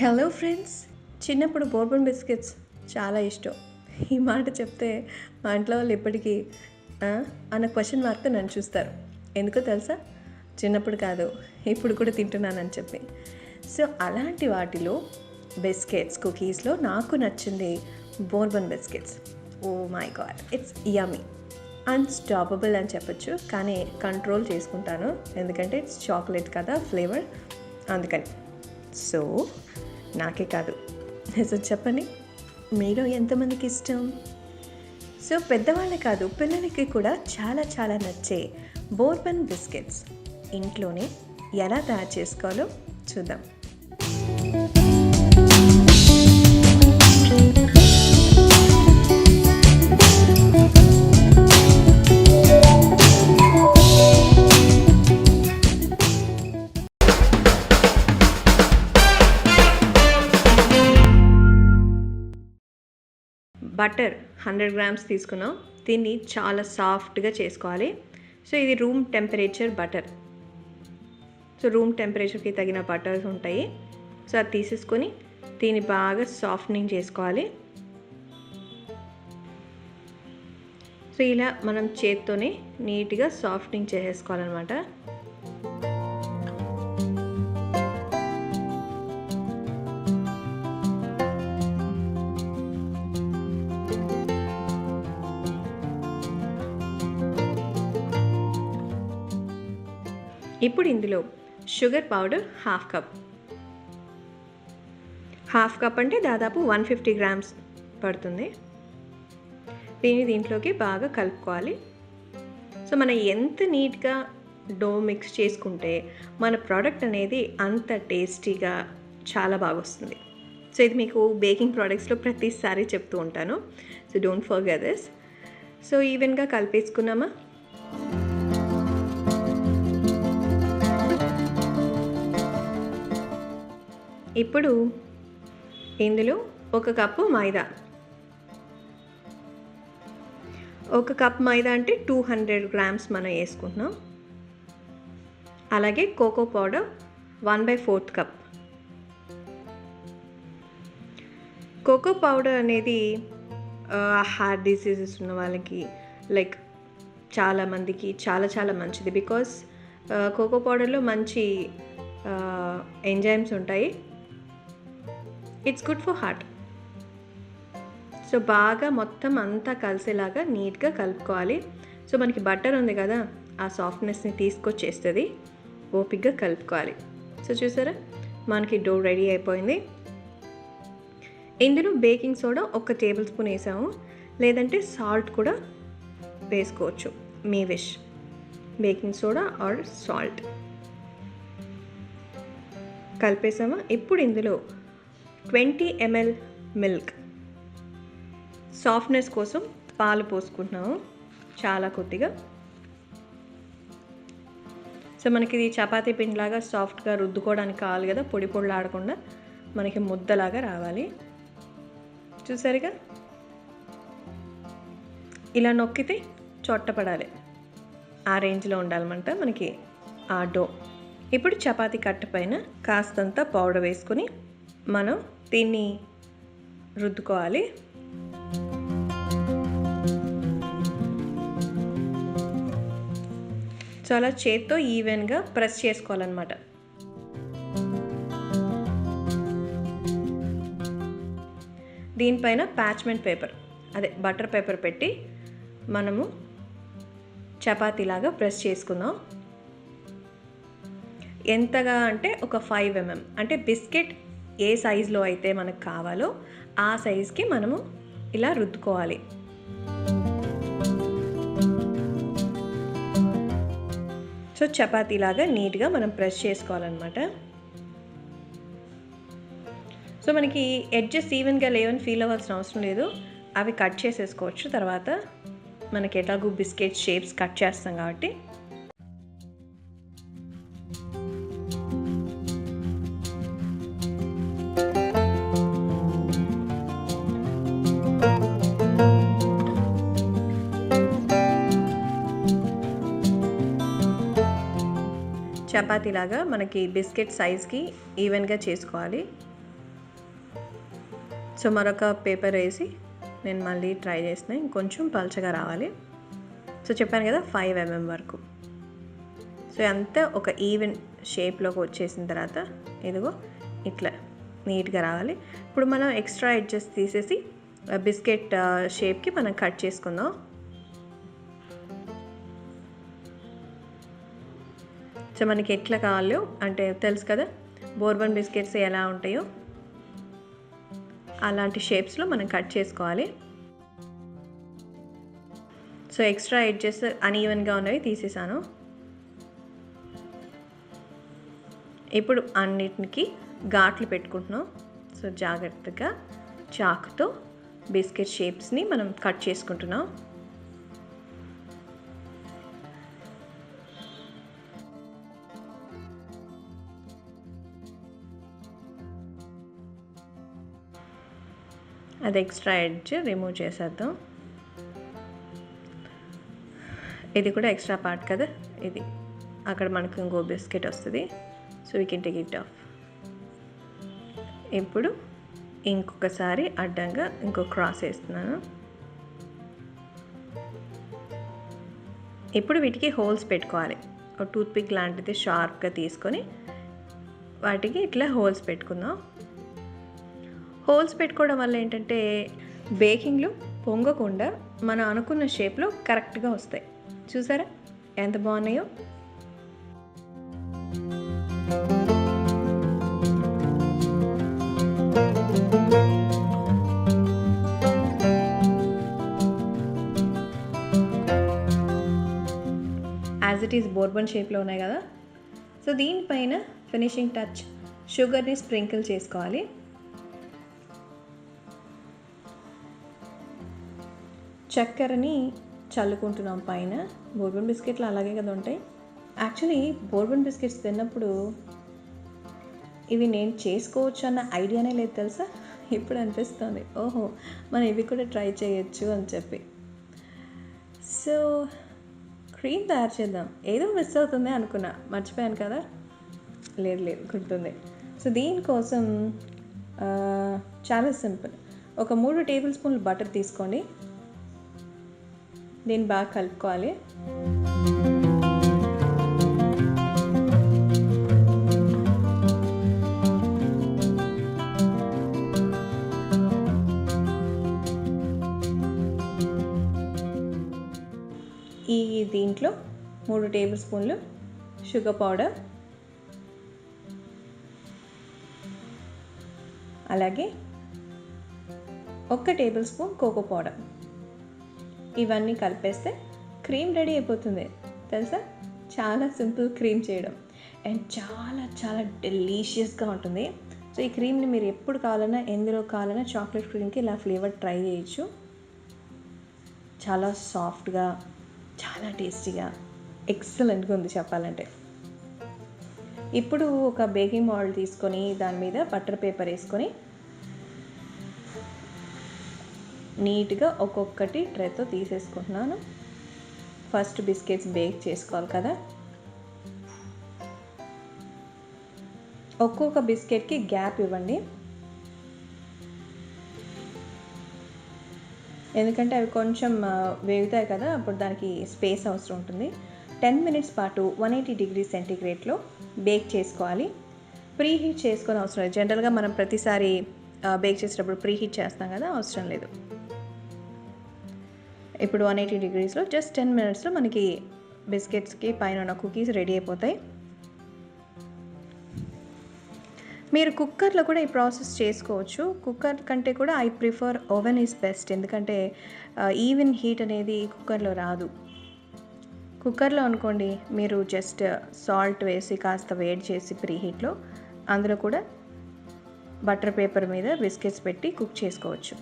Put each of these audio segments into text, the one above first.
Hello friends, చిన్నప్పుడు bourbon biscuits చాలా ఇష్టం. ఈ మాట చెప్తే మా ఇంట్లో వాళ్ళు ఇప్పటికీ అన్న క్వశ్చన్ మార్క్తో నన్ను చూస్తారు. ఎందుకో తెలుసా? చిన్నప్పుడు కాదు, ఇప్పుడు కూడా తింటున్నానని చెప్పి. సో అలాంటి వాటిలో బిస్కెట్స్, కుకీస్లో నాకు నచ్చింది bourbon biscuits. Oh my god, it's yummy, unstoppable అని చెప్పచ్చు. కానీ కంట్రోల్ చేసుకుంటాను, ఎందుకంటే ఇట్స్ చాక్లెట్ కదా ఫ్లేవర్, అందుకని. సో నాకే కాదు, నిజం చెప్పని మీలో ఎంతమందికి ఇష్టం? సో పెద్దవాళ్ళే కాదు, పిల్లలకి కూడా చాలా చాలా నచ్చే బోర్బన్ బిస్కెట్స్ ఇంట్లోనే ఎలా తయారు చేసుకోవాలో చూద్దాం. బటర్ 100 గ్రామ్స్ తీసుకున్నాం. దీన్ని చాలా సాఫ్ట్గా చేసుకోవాలి. సో ఇది room temperature butter. So room టెంపరేచర్కి తగిన బటర్స్ ఉంటాయి. సో అది తీసేసుకొని దీన్ని బాగా సాఫ్ట్నింగ్ చేసుకోవాలి. సో ఇలా మనం చేత్తోనే నీట్గా సాఫ్ట్నింగ్ చేసేసుకోవాలన్నమాట. ఇప్పుడు ఇందులో షుగర్ పౌడర్ హాఫ్ కప్ అంటే దాదాపు 150 గ్రామ్స్ పడుతుంది. దీంట్లోకి బాగా కలుపుకోవాలి. సో మనం ఎంత నీట్గా డో మిక్స్ చేసుకుంటే మన ప్రోడక్ట్ అనేది అంత టేస్టీగా చాలా బాగా వస్తుంది. సో ఇది మీకు బేకింగ్ ప్రోడక్ట్స్లో ప్రతిసారి చెప్తూ ఉంటాను. So don't forget this. So ఈవెన్గా కలిపేసుకున్నామా? ఇప్పుడు ఇందులో 1 కప్పు మైదా. 1 కప్ మైదా అంటే 200 గ్రామ్స్ మనం వేసుకుంటున్నాం. అలాగే cocoa powder 1/4 cup. Cocoa powder అనేది హార్ట్ డిసీజెస్ ఉన్న వాళ్ళకి, లైక్ చాలామందికి చాలా చాలా మంచిది. బికాస్ కోకో పౌడర్లో మంచి ఎంజైమ్స్ ఉంటాయి. It's good for heart. So బాగా మొత్తం అంతా కలిసేలాగా నీట్గా కలుపుకోవాలి. సో మనకి బటర్ ఉంది కదా, ఆ సాఫ్ట్నెస్ని తీసుకొచ్చేస్తుంది. ఓపిక్గా కలుపుకోవాలి. సో చూసారా, మనకి డో రెడీ అయిపోయింది. ఇందులో బేకింగ్ సోడా 1 టేబుల్ స్పూన్ వేసాము, లేదంటే సాల్ట్ కూడా వేసుకోవచ్చు, మీ wish. Baking soda or salt కలిపేసామా? ఇప్పుడు ఇందులో 20 ml మిల్క్, సాఫ్ట్నెస్ కోసం పాలు పోసుకుంటున్నాము, చాలా కొద్దిగా. సో మనకి ఇది చపాతీ పిండిలాగా సాఫ్ట్గా రుద్దుకోవడానికి కావాలి కదా, పొడి పొడిలాడకుండా మనకి ముద్దలాగా రావాలి. చూసారుగా, ఇలా నొక్కితే చొట్టపడాలి, ఆ రేంజ్లో ఉండాలన్నమాట మనకి ఆ డో. ఇప్పుడు చపాతీ కట్ట పైన కాస్తంత పౌడర్ వేసుకొని మనం దీన్ని రుద్దుకోవాలి. చాలా చేత్తో ఈవెన్గా ప్రెస్ చేసుకోవాలన్నమాట. దీనిపైన పార్చ్మెంట్ పేపర్, అదే బటర్ పేపర్ పెట్టి మనము చపాతీలాగా ప్రెస్ చేసుకుందాం. ఎంతగా అంటే ఒక 5 mm, అంటే బిస్కెట్ ఏ సైజులో అయితే మనకు కావాలో ఆ సైజుకి మనము ఇలా రుద్దుకోవాలి. సో చపాతీలాగా నీట్గా మనం ప్రెస్ చేసుకోవాలన్నమాట. సో మనకి ఎడ్జెస్ ఈవెన్గా లేవని ఫీల్ అవ్వాల్సిన అవసరం లేదు, అవి కట్ చేసేసుకోవచ్చు. తర్వాత మనకి ఎలాగూ బిస్కెట్ షేప్స్ కట్ చేస్తాం కాబట్టి. చపాతీలాగా మనకి బిస్కెట్ సైజ్కి ఈవెన్గా చేసుకోవాలి. సో మరొక పేపర్ వేసి నేను మళ్ళీ ట్రై చేసిన, ఇంకొంచెం పల్చగా రావాలి. సో చెప్పాను కదా 5 mm వరకు. సో అంతా ఒక ఈవెన్ షేప్లోకి వచ్చేసిన తర్వాత ఇదిగో ఇట్లా నీట్గా రావాలి. ఇప్పుడు మనం ఎక్స్ట్రా ఎడ్జెస్ తీసేసి బిస్కెట్ షేప్కి మనం కట్ చేసుకుందాం. సో మనకి ఎట్లా కావాలో అంటే తెలుసు కదా బోర్బన్ బిస్కెట్స్ ఎలా ఉంటాయో అలాంటి షేప్స్లో మనం కట్ చేసుకోవాలి. సో ఎక్స్ట్రా ఎడ్జెస్ అన్ఈవెన్గా ఉన్నవి తీసేసాను. ఇప్పుడు అన్నిటికి ఘాట్లు పెట్టుకుంటున్నాం. సో జాగ్రత్తగా చాకుతో బిస్కెట్ షేప్స్ని మనం కట్ చేసుకుంటున్నాం. అది ఎక్స్ట్రా ఎడ్జ్ రిమూవ్ చేసేద్దాం. ఇది కూడా ఎక్స్ట్రా పార్ట్ కదా, ఇది అక్కడ మనకు ఇంకో బిస్కెట్ వస్తుంది. So we can take it of. ఇప్పుడు ఇంకొకసారి అడ్డంగా ఇంకో క్రాస్ వేస్తున్నాను. ఇప్పుడు వీటికి హోల్స్ పెట్టుకోవాలి. ఒక టూత్పిక్ లాంటిది షార్ప్గా తీసుకొని వాటికి ఇట్లా హోల్స్ పెట్టుకుందాం. హోల్స్ పెట్టుకోవడం వల్ల ఏంటంటే బేకింగ్లో పొంగకుండా మనం అనుకున్న షేప్లో కరెక్ట్గా వస్తాయి. చూసారా ఎంత బాగున్నాయో. యాజ్ ఇట్ ఈస్ బోర్బన్ షేప్లో ఉన్నాయి కదా. సో దీనిపైన ఫినిషింగ్ టచ్ షుగర్ని స్ప్రింకిల్ చేసుకోవాలి. చక్కెరని చల్లుకుంటున్నాం పైన. బోర్బన్ బిస్కెట్లు అలాగే కదా ఉంటాయి. యాక్చువల్లీ బోర్బన్ బిస్కెట్స్ తిన్నప్పుడు ఇవి నేను చేసుకోవచ్చు అన్న ఐడియానే లేదు తెలుసా. ఇప్పుడు అనిపిస్తుంది ఓహో మనం ఇవి కూడా ట్రై చేయొచ్చు అని చెప్పి. సో క్రీమ్ తయారు చేద్దాం. ఏదో మిస్ అవుతుంది అనుకున్నా, మర్చిపోయాను కదా. లేదు గుర్తుంది. సో దీనికోసం చాలా సింపుల్. ఒక 3 టేబుల్ స్పూన్లు బటర్ తీసుకోండి. దీన్ని బాగా కలుపుకోవాలి. దీంట్లో 3 టేబుల్ స్పూన్లు షుగర్ పౌడర్, అలాగే 1 టేబుల్ స్పూన్ కోకో పౌడర్. ఇవన్నీ కలిపేస్తే క్రీమ్ రెడీ అయిపోతుంది తెలుసా. చాలా సింపుల్ క్రీమ్ చేయడం అండ్ చాలా చాలా డెలీషియస్గా ఉంటుంది. సో ఈ క్రీమ్ని మీరు ఎప్పుడు కావాలన్నా ఎందులో కావాలన్నా చాక్లెట్ క్రీమ్కి ఇలా ఫ్లేవర్ ట్రై చేయొచ్చు. చాలా సాఫ్ట్గా చాలా టేస్టీగా ఎక్సలెంట్గా ఉంది చెప్పాలంటే. ఇప్పుడు ఒక బేకింగ్ మోల్డ్ తీసుకొని దాని మీద బటర్ పేపర్ వేసుకొని నీట్గా ఒక్కొక్కటి ట్రేతో తీసేసుకుంటున్నాను. ఫస్ట్ బిస్కెట్స్ బేక్ చేసుకోవాలి కదా. ఒక్కొక్క బిస్కెట్కి గ్యాప్ ఇవ్వండి, ఎందుకంటే అవి కొంచెం వేగుతాయి కదా, అప్పుడు దానికి స్పేస్ అవసరం ఉంటుంది. 10 minutes పాటు 180 degrees సెంటీగ్రేడ్లో బేక్ చేసుకోవాలి. ప్రీ హీట్ చేసుకొని అవసరం లేదు. జనరల్గా మనం ప్రతిసారి బేక్ చేసేటప్పుడు ప్రీ హీట్ చేస్తాం కదా, అవసరం లేదు. ఇప్పుడు 180 degreesలో జస్ట్ 10 minutesలో మనకి బిస్కెట్స్కి పైన ఉన్న కుకీస్ రెడీ అయిపోతాయి. మీరు కుక్కర్లో కూడా ఈ ప్రాసెస్ చేసుకోవచ్చు. కుక్కర్ కంటే కూడా I prefer oven is best, ఎందుకంటే ఈవెన్ హీట్ అనేది కుక్కర్లో రాదు. కుక్కర్లో అనుకోండి మీరు జస్ట్ సాల్ట్ వేసి కాస్త వేడి చేసి ప్రీ హీట్లో అందులో కూడా బటర్ పేపర్ మీద బిస్కెట్స్ పెట్టి కుక్ చేసుకోవచ్చు.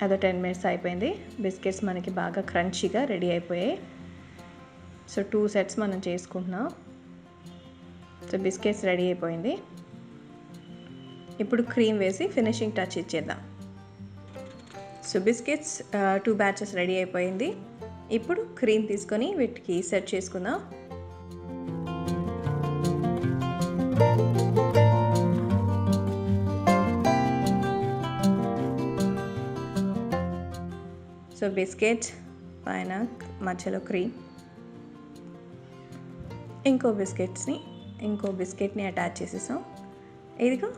అదో 10 minutes అయిపోయింది. బిస్కెట్స్ మనకి బాగా క్రంచీగా రెడీ అయిపోయాయి. సో 2 sets మనం చేసుకుంటున్నాం. సో బిస్కెట్స్ రెడీ అయిపోయింది. ఇప్పుడు క్రీమ్ వేసి ఫినిషింగ్ టచ్ ఇచ్చేద్దాం. సో బిస్కెట్స్ 2 batches రెడీ అయిపోయింది. ఇప్పుడు క్రీమ్ తీసుకొని వీటికి సెట్ చేసుకుందాం. సో బిస్కెట్ పైన మధ్యలో క్రీమ్, ఇంకో బిస్కెట్ని అటాచ్ చేసేసాం. ఇదిగో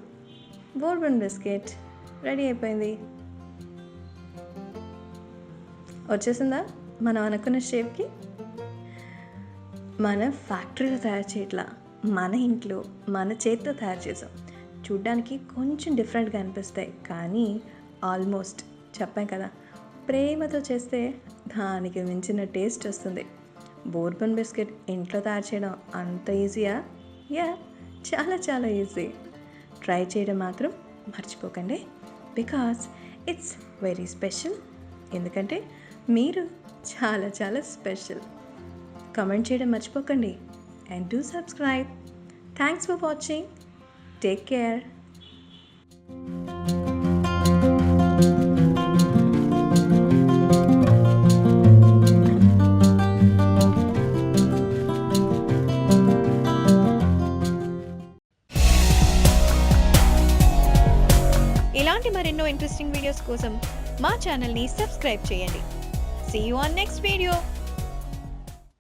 బోర్బన్ బిస్కెట్ రెడీ అయిపోయింది. వచ్చేసిందా మనం అనుకున్న షేప్కి? మన ఫ్యాక్టరీలో తయారు చేయట్లా, మన ఇంట్లో మన చేతితో తయారు చేసాం. చూడ్డానికి కొంచెం డిఫరెంట్గా అనిపిస్తాయి, కానీ ఆల్మోస్ట్ చెప్పాం కదా, ప్రేమతో చేస్తే దానికి మించిన టేస్ట్ వస్తుంది. బోర్బన్ బిస్కెట్ ఇంట్లో తయారు చేయడం అంత ఈజీయా? యా, చాలా చాలా ఈజీ. ట్రై చేయడం మాత్రం మర్చిపోకండి, బికాస్ ఇట్స్ వెరీ స్పెషల్. ఎందుకంటే మీరు చాలా చాలా స్పెషల్. కమెంట్ చేయడం మర్చిపోకండి and do subscribe. Thanks for watching. Take care. ఇలాంటి మరెన్నో ఇంట్రెస్టింగ్ వీడియోస్ కోసం మా ఛానల్ని సబ్స్క్రైబ్ చేయండి. See you on next video.